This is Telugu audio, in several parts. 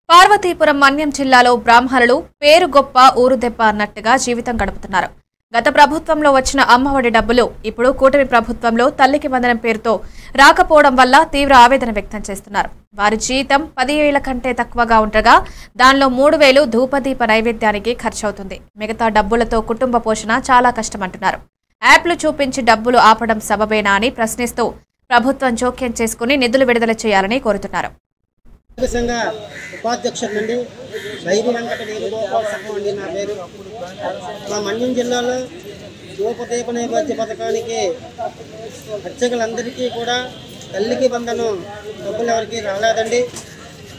పార్వతీపురం మన్యం జిల్లాలో బ్రాహ్మణులు పేరు గొప్ప ఊరు దెబ్బ అన్నట్టుగా జీవితం గడుపుతున్నారు. గత ప్రభుత్వంలో వచ్చిన అమ్మఒడి డబ్బులు ఇప్పుడు కూటమి ప్రభుత్వంలో తల్లికి వందనం పేరుతో రాకపోవడం వల్ల తీవ్ర ఆవేదన వ్యక్తం చేస్తున్నారు. వారి జీతం 10,000 కంటే తక్కువగా ఉండగా దానిలో 3,000 ధూపదీప నైవేద్యానికి ఖర్చవుతుంది. మిగతా డబ్బులతో కుటుంబ పోషణ చాలా కష్టమంటున్నారు. యాప్లు చూపించి డబ్బులు ఆపడం సబబేనా అని ప్రశ్నిస్తూ ప్రభుత్వం జోక్యం చేసుకుని నిధులు విడుదల చేయాలని కోరుతున్నారు. ఉపాధ్యక్షుడు బైరి వెంకట వేణుగోపాల్ సంఘం అండి నా పేరు. మా మన్యం జిల్లాలో ధూపదీప నైవేద్య పథకానికి అర్చకులందరికీ కూడా తల్లికి వందనం డబ్బులు ఎవరికి రాలేదండి.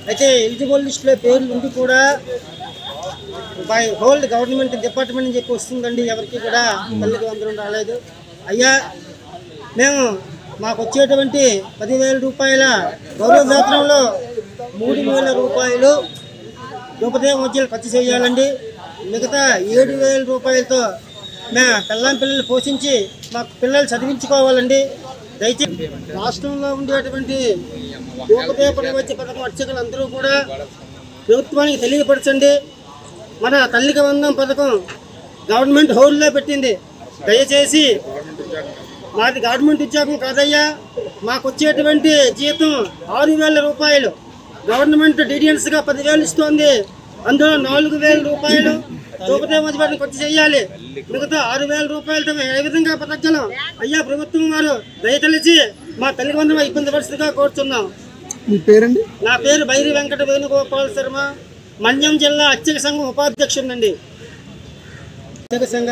అయితే ఎలిజిబుల్ లిస్టులో పేర్లు ఉండి కూడా బై హోల్డ్ గవర్నమెంట్ డిపార్ట్మెంట్ అని చెప్పి వస్తుందండి. ఎవరికి కూడా తల్లికి వందనం రాలేదు. అయ్యా, మేము మాకు వచ్చేటువంటి 10,000 రూపాయల గౌరవ వేతనంలో 3,000 రూపాయలు ధూపదీప మధ్యలో ఖర్చు చేయాలండి. మిగతా 7,000 రూపాయలతో మేము పిల్లలు పోషించి మాకు పిల్లలు చదివించుకోవాలండి. దయచేసి రాష్ట్రంలో ఉండేటువంటి ధూపదీప నైవేద్య పథకం అర్చకులందరూ కూడా ప్రభుత్వానికి తెలియపరచండి. మన తల్లికి వందనం పథకం గవర్నమెంట్ హోల్డ్లో పెట్టింది. దయచేసి మాది గవర్నమెంట్ ఉద్యోగం కాదయ్యా, మాకు వచ్చేటువంటి జీతం 6,000 రూపాయలు. గవర్నమెంట్ డీటెయిల్స్గా 10,000 ఇస్తోంది. అందులో 4,000 రూపాయలు ధూపదీప మధ్య ఖర్చు చేయాలి. మిగతా 6,000 రూపాయలతో ఏ విధంగా బతకగలం? అయ్యా, ప్రభుత్వం వారు దయతలిచి మా తల్లికి వందనం ఇబ్బంది పరిస్థితిగా కోరుతున్నాం. మీ పేరండి? నా పేరు బైరి వెంకట వేణుగోపాల్ శర్మ, మన్యం జిల్లా అర్చక సంఘం ఉపాధ్యక్షుడినండి. అర్చక సంఘ